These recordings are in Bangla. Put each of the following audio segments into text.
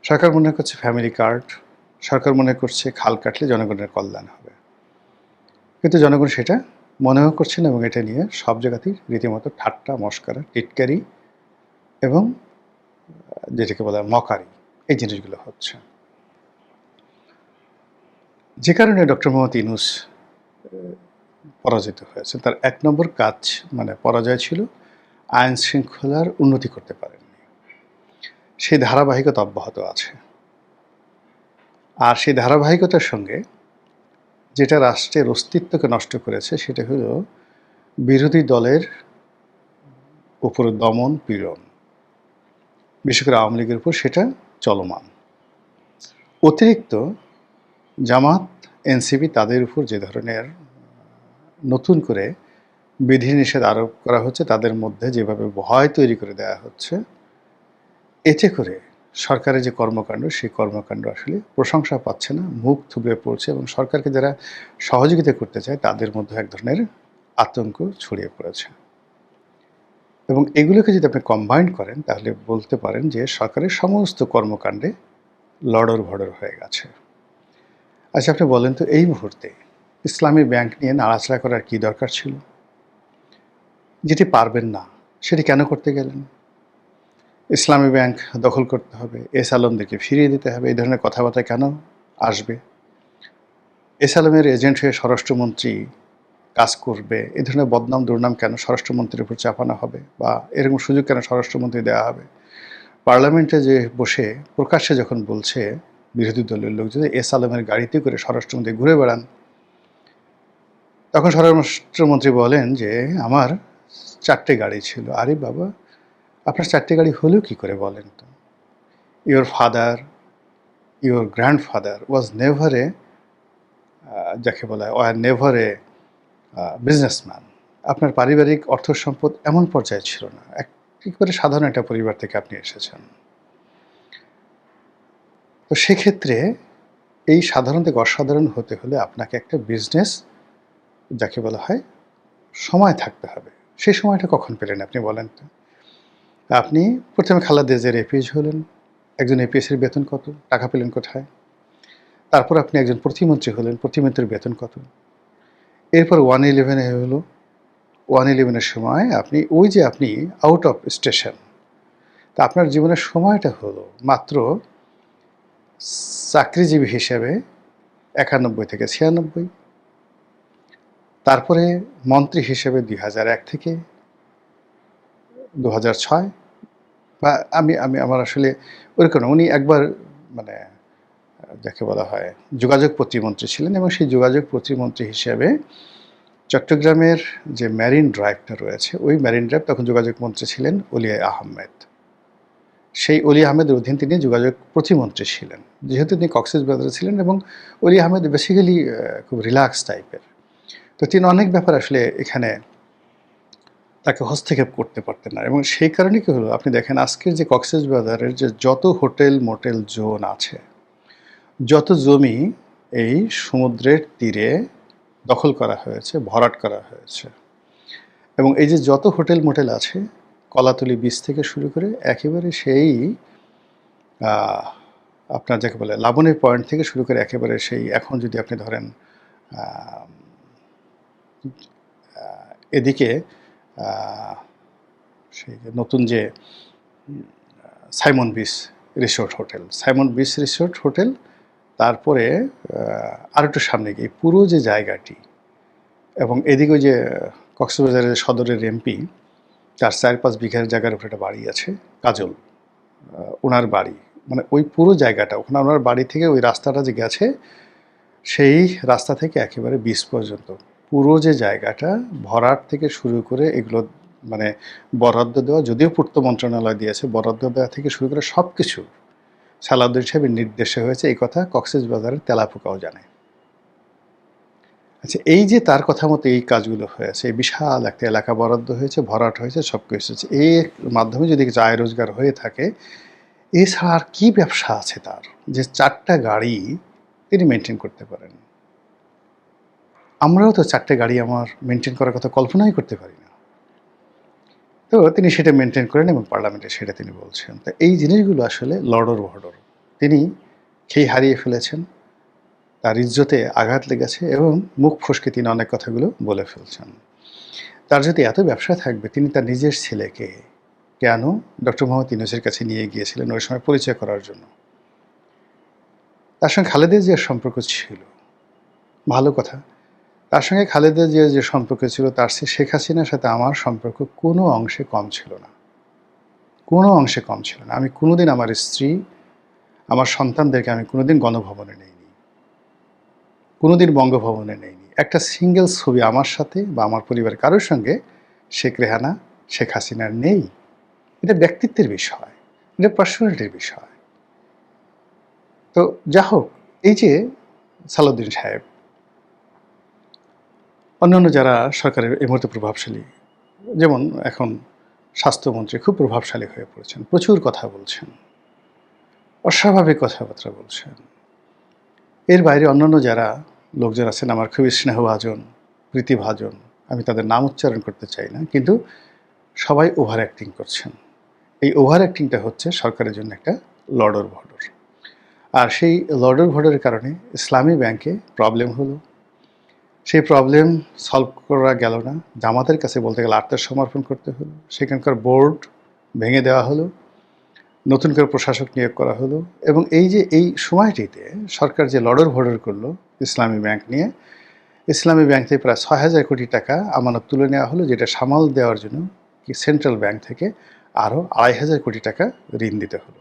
সরকার মনে করছে ফ্যামিলি কার্ড, সরকার মনে করছে খাল কাটলে জনগণের কল্যাণ হবে, কিন্তু জনগণ সেটা মনেও করছে না এবং এটা নিয়ে সব জায়গাতেই রীতিমতো ঠাট্টা মশকরা টিটকারি এবং যেটাকে বলা হয় মকারি, এই জিনিসগুলো হচ্ছে। যে কারণে ডক্টর মোহাম্মদ ইউনূস পরাজিত হয়েছে, তার এক নম্বর কাজ মানে পরাজয় ছিল আইন শৃঙ্খলার উন্নতি করতে পারেননি। সেই ধারাবাহিকতা অব্যাহত আছে, আর সেই ধারাবাহিকতার সঙ্গে যেটা রাষ্ট্রের অস্তিত্বকে নষ্ট করেছে সেটা হলো বিরোধী দলের উপর দমন পীড়ন, বিশেষ করে আওয়ামী লীগের উপর সেটা চলমান। অতিরিক্ত জামাত এনসিপি তাদের উপর যে ধরনের নতুন করে বিধিনিষেধ আরোপ করা হচ্ছে, তাদের মধ্যে যেভাবে ভয় তৈরি করে দেওয়া হচ্ছে, এতে করে সরকারের যে কর্মকাণ্ড সেই কর্মকাণ্ড আসলে প্রশংসা পাচ্ছে না, মুখ থুবড়ে পড়ছে এবং সরকারকে যারা সহযোগিতা করতে চায় তাদের মধ্যে এক ধরনের আতঙ্ক ছড়িয়ে পড়েছে। এবং এগুলোকে যদি আপনি কম্বাইন করেন তাহলে বলতে পারেন যে সরকারের সমস্ত কর্মকাণ্ডে লড়র ভড়র হয়ে গেছে। আচ্ছা, আপনি বলেন তো এই মুহূর্তে ইসলামী ব্যাংক নিয়ে নাড়াচাড়া করার কী দরকার ছিল? যেটি পারবেন না সেটি কেন করতে গেলেন? ইসলামী ব্যাংক দখল করতে হবে, এস আলমদেরকে ফিরিয়ে দিতে হবে, এই ধরনের কথাবার্তা কেন আসবে? এস আলমের এজেন্ট হয়ে স্বরাষ্ট্রমন্ত্রী কাজ করবে, এই ধরনের বদনাম দুর্নাম কেন স্বরাষ্ট্রমন্ত্রীর উপর চাপানো হবে, বা এরকম সুযোগ কেন স্বরাষ্ট্রমন্ত্রী দেওয়া হবে? পার্লামেন্টে যে বসে প্রকাশ্যে যখন বলছে বিরোধী দলের লোকজন এস আলমের গাড়িতে করে স্বরাষ্ট্রমন্ত্রী ঘুরে বেড়ান, তখন স্বরাষ্ট্রমন্ত্রী বলেন যে আমার 4টে গাড়ি ছিল। আরে বাবা, আপনার 4টে গাড়ি হলেও কী করে বলেন তো? Your father, your grandfather was never a, যাকে বলা হয় ওয়ার নেভার এ বিজনেসম্যান। আপনার পারিবারিক অর্থ সম্পদ এমন পর্যায়ে ছিল না, একেবারে সাধারণ একটা পরিবার থেকে আপনি এসেছেন। তো সেক্ষেত্রে এই সাধারণ থেকে অসাধারণ হতে হলে আপনাকে একটা বিজনেস, যাকে বলা হয় সময় থাকতে হবে। সেই সময়টা কখন পেলেন আপনি বলেন তো? আপনি প্রথমে খালেদা জিয়ার এপিএস হলেন, একজন এপিএসের বেতন কত? টাকা পেলেন কোথায়? তারপর আপনি একজন প্রতিমন্ত্রী হলেন, প্রতিমন্ত্রীর বেতন কত? এরপর 111 হলো, 111-এর সময় আপনি ওই যে আপনি আউট অফ স্টেশন, তা আপনার জীবনের সময়টা হলো মাত্র চাকরিজীবী হিসেবে 91 থেকে 96, তারপরে মন্ত্রী হিসেবে 2001 থেকে 2006, বা আমি আমি আমার আসলে ওরকম না, উনি একবার মানে যাকে বলা হয় যোগাযোগ প্রতিমন্ত্রী ছিলেন এবং সেই যোগাযোগ প্রতিমন্ত্রী হিসেবে চট্টগ্রামের যে মেরিন ড্রাইভটা রয়েছে ওই মেরিন ড্রাইভ, তখন যোগাযোগ মন্ত্রী ছিলেন অলি আহমেদ। সেই অলি আহমেদের অধীন তিনি যোগাযোগ প্রতিমন্ত্রী ছিলেন, যেহেতু তিনি কক্সবাজারে ছিলেন এবং অলি আহমেদ বেসিক্যালি খুব রিল্যাক্স টাইপের। তো তিনি অনেক ব্যাপার আসলে এখানে তাকে হস্তক্ষেপ করতে পারতেন না, এবং সেই কারণে কী হলো, আপনি দেখেন আজকের যে কক্সবাজারের যে যত হোটেল মোটেল জোন আছে, যত জমি এই সমুদ্রের তীরে দখল করা হয়েছে, ভরাট করা হয়েছে, এবং এই যে যত হোটেল মোটেল আছে কলাতলি বিচ থেকে শুরু করে একেবারে সেই আপনার যাকে বলে লাবণী পয়েন্ট থেকে শুরু করে একেবারে সেই এখন যদি আপনি ধরেন এদিকে সেই নতুন যে Simon beach resort hotel, Simon beach resort hotel, তারপরে আর একটু সামনে গিয়ে পুরো যে জায়গাটি, এবং এদিকে ওই যে কক্সবাজারের সদরের এমপি তার 4-5 বিঘার জায়গার উপরে একটা বাড়ি আছে কাজল, ওনার বাড়ি, মানে ওই পুরো জায়গাটা, ওখানে ওনার বাড়ি থেকে ওই রাস্তাটা যে গেছে সেই রাস্তা থেকে একেবারে বিচ পর্যন্ত পুরো যে জায়গাটা ভরাট থেকে শুরু করে এগুলো মানে বরাদ্দ দেওয়া, যদিও পূর্ত মন্ত্রণালয় দিয়েছে, বরাদ্দ দেওয়া থেকে শুরু করে সব কিছু সালাউদ্দিন সাহেবের নির্দেশে হয়েছে, এই কথা কক্সবাজারের তেলাপোকাও জানে। আচ্ছা, এই যে তার কথা মতো এই কাজগুলো হয়েছে, এই বিশাল একটা এলাকা বরাদ্দ হয়েছে, ভরাট হয়েছে, সব কিছু হচ্ছে, এর মাধ্যমে যদি কিছু আয় রোজগার হয়ে থাকে, এছাড়া আর কী ব্যবসা আছে তার যে 4টা গাড়ি তিনি মেনটেন করতে পারেন? আমরাও তো 4টে গাড়ি আমার মেনটেন করার কথা কল্পনাই করতে পারি না। তো তিনি সেটা মেনটেন করেন এবং পার্লামেন্টে সেটা তিনি বলছেন। তো এই জিনিসগুলো আসলে লড়র ভড়র, তিনি খেই হারিয়ে ফেলেছেন, তার ইজ্জতে আঘাত লেগেছে এবং মুখ ফসকে তিনি অনেক কথাগুলো বলে ফেলছেন। তার যদি এত ব্যবসা থাকবে, তিনি তার নিজের ছেলেকে কেন ডক্টর মোহাম্মদ ইউনূসের কাছে নিয়ে গিয়েছিলেন ওই সময় পরিচয় করার জন্য? তার সঙ্গে খালেদা জিয়ার সম্পর্ক ছিল, ভালো কথা। তার সঙ্গে খালেদা জিয়ার যে সম্পর্ক ছিল, তার চেয়ে শেখ হাসিনার সাথে আমার সম্পর্ক কোনো অংশে কম ছিল না, কোনো অংশে কম ছিল না। আমি কোনোদিন আমার স্ত্রী, আমার সন্তানদেরকে আমি কোনোদিন গণভবনে নেইনি, কোনোদিন বঙ্গভবনে নেইনি। একটা সিঙ্গেল ছবি আমার সাথে বা আমার পরিবারের কারোর সঙ্গে শেখ রেহানা, শেখ হাসিনার নেই। এটা ব্যক্তিত্বের বিষয়, এটা পার্সোনালিটির বিষয়। তো যা হোক, এই যে সালাউদ্দিন সাহেব, অন্যান্য যারা সরকারের এই মুহূর্তে প্রভাবশালী, যেমন এখন স্বাস্থ্যমন্ত্রী খুব প্রভাবশালী হয়ে পড়েছেন, প্রচুর কথা বলছেন, অস্বাভাবিক কথাবার্তা বলছেন। এর বাইরে অন্যান্য যারা লোকজন আছেন আমার খুবই স্নেহভাজন, প্রীতিভাজন, আমি তাদের নাম উচ্চারণ করতে চাই না, কিন্তু সবাই ওভার অ্যাক্টিং করছেন। এই ওভার অ্যাক্টিংটা হচ্ছে সরকারের জন্য একটা লডর ভডর। আর সেই লডর ভডরের কারণে ইসলামী ব্যাংকে প্রবলেম হলো। সেই প্রবলেম সলভ করা গেল না, জামাতের কাছে বলতে গেলে আত্মসমর্পণ করতে হলো। সেখানকার বোর্ড ভেঙে দেওয়া হলো, নতুন করে প্রশাসক নিয়োগ করা হলো। এবং এই যে এই সময়টিতে সরকার যে লডর ভডর করলো ইসলামী ব্যাংক নিয়ে, ইসলামী ব্যাংক থেকে প্রায় ৬,০০০ কোটি টাকা আমানত তুলে নেওয়া হলো, যেটা সামাল দেওয়ার জন্য কি সেন্ট্রাল ব্যাংক থেকে আরও ২৫০০ কোটি টাকা ঋণ দিতে হলো।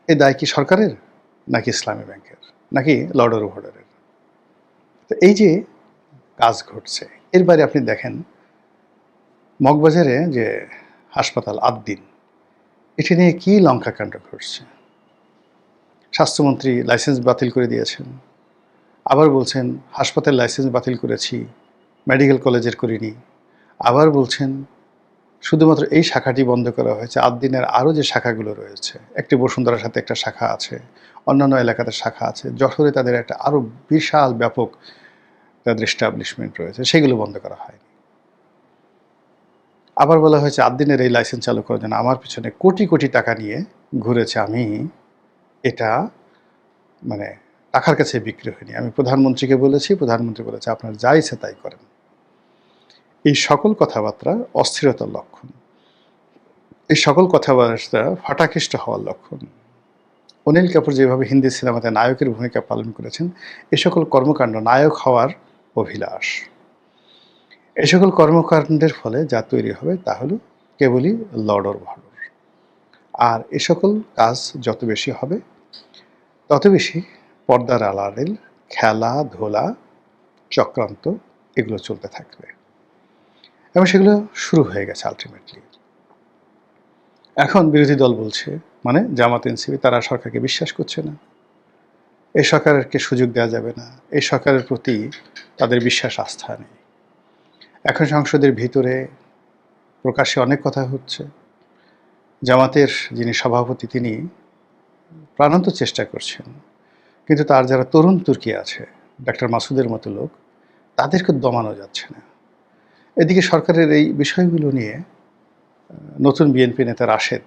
এ দায় কি সরকারের, নাকি ইসলামী ব্যাংকের, নাকি লডর ভডরের? তো এই যে কাজ ঘটছে, এর বাইরে আপনি দেখেন মগবাজারে যে হাসপাতাল আদ্দিন, এটি নিয়ে কী লঙ্কাকাণ্ড ঘটছে। স্বাস্থ্যমন্ত্রী লাইসেন্স বাতিল করে দিয়েছেন, আবার বলছেন হাসপাতাল লাইসেন্স বাতিল করেছি, মেডিকেল কলেজের করিনি। আবার বলছেন শুধুমাত্র এই শাখাটি বন্ধ করা হয়েছে, আদ্দিনের আরও যে শাখাগুলো রয়েছে, একটি বসুন্ধরার সাথে একটা শাখা আছে, অন্যান্য এলাকাতে শাখা আছে, যশোরে তাদের একটা আরও বিশাল ব্যাপক তাদের এস্টাবলিশমেন্ট রয়েছে, সেগুলো বন্ধ করা হয়। আবার বলা হয়েছে আদ্দিনের এই লাইসেন্স চালু করার জন্য আমার পিছনে কোটি কোটি টাকা নিয়ে ঘুরেছে, আমি এটা মানে টাকার কাছে বিক্রি হয়নি। আমি প্রধানমন্ত্রীকে বলেছি, প্রধানমন্ত্রী বলেছে আপনার যা ইচ্ছে তাই করেন। এই সকল কথাবার্তা অস্থিরতার লক্ষণ, এই সকল কথাবার্তা ফাটাকেষ্ট হওয়ার লক্ষণ। অনিল কাপুর যেভাবে হিন্দি সিনেমাতে নায়কের ভূমিকা পালন করেছেন, এ সকল কর্মকাণ্ড নায়ক হওয়ার অভিলাষ। এই সকল কর্মকাণ্ডের ফলে যা তৈরি হবে তা হলো কেবলই লডর ভডর। আর এ সকল কাজ যত বেশি হবে, তত বেশি পর্দার আড়ালের খেলাধুলা, চক্রান্ত এগুলো চলতে থাকবে এবং সেগুলো শুরু হয়ে গেছে আলটিমেটলি। এখন বিরোধী দল বলছে, মানে জামাত এনসিপি, তারা সরকারকে বিশ্বাস করছে না, এই সরকারকে সুযোগ দেওয়া যাবে না, এই সরকারের প্রতি তাদের বিশ্বাস আস্থা নেই। এখন সংসদের ভিতরে প্রকাশ্যে অনেক কথা হচ্ছে। জামাতের যিনি সভাপতি, তিনি প্রাণান্ত চেষ্টা করছেন, কিন্তু তার যারা তরুণ তুর্কি আছে, ডাক্তার মাসুদের মতো লোক, তাদেরকে দমানো যাচ্ছে না। এদিকে সরকারের এই বিষয়গুলো নিয়ে নতুন বিএনপি নেতা রাশেদ,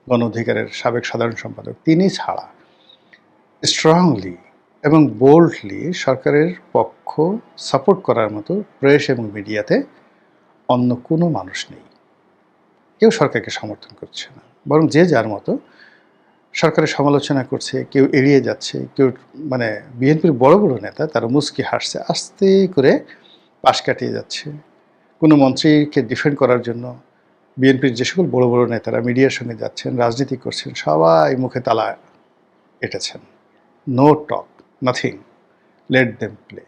গণ অধিকারের সাবেক সাধারণ সম্পাদক, তিনি ছাড়া স্ট্রংলি এবং বোল্ডলি সরকারের পক্ষ সাপোর্ট করার মতো প্রেস এবং মিডিয়াতে অন্য কোনো মানুষ নেই। কেউ সরকারকে সমর্থন করছে না, বরং যে যার মতো সরকারের সমালোচনা করছে, কেউ এড়িয়ে যাচ্ছে, কেউ মানে বিএনপির বড় বড় নেতা তারা মুচকি হাসছে, আস্তে করে পাশ কাটিয়ে যাচ্ছে। কোনো মন্ত্রীকে ডিফেন্ড করার জন্য বিএনপির যে সকল বড় বড় নেতারা মিডিয়ার সঙ্গে যাচ্ছেন, রাজনীতি করছেন, সবাই মুখে তালা এঁটেছেন। No talk, nothing, let them play.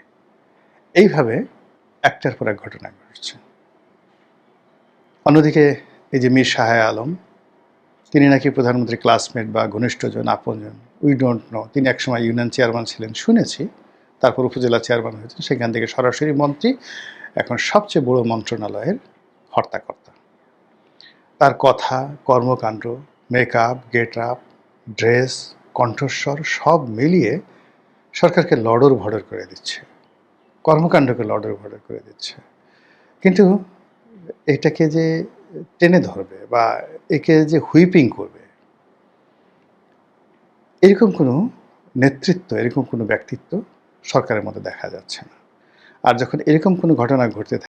এইভাবে একটার পর এক ঘটনা ঘটছে। অন্যদিকে এই যে মীর শাহ আলম, তিনি নাকি প্রধানমন্ত্রীর ক্লাসমেট বা ঘনিষ্ঠজন, আপনজন, উই ডোন্ট নো। তিনি একসময় ইউনিয়ন চেয়ারম্যান ছিলেন শুনেছি, তারপর উপজেলা চেয়ারম্যান হয়েছেন, সেখান থেকে সরাসরি মন্ত্রী, এখন সবচেয়ে বড় মন্ত্রণালয়ের হর্তাকর্তা। তার কথা, কর্মকাণ্ড, মেকআপ, গেট আপ, ড্রেস, কণ্ঠস্বর সব মিলিয়ে সরকারকে লডর ভডর করে দিচ্ছে, কর্মকাণ্ডকে লডর ভডর করে দিচ্ছে। কিন্তু এটাকে যে টেনে ধরবে বা একে যে হুইপিং করবে, এরকম কোনো নেতৃত্ব, এরকম কোনো ব্যক্তিত্ব সরকারের মধ্যে দেখা যাচ্ছে না। আর যখন এরকম কোনো ঘটনা ঘটতে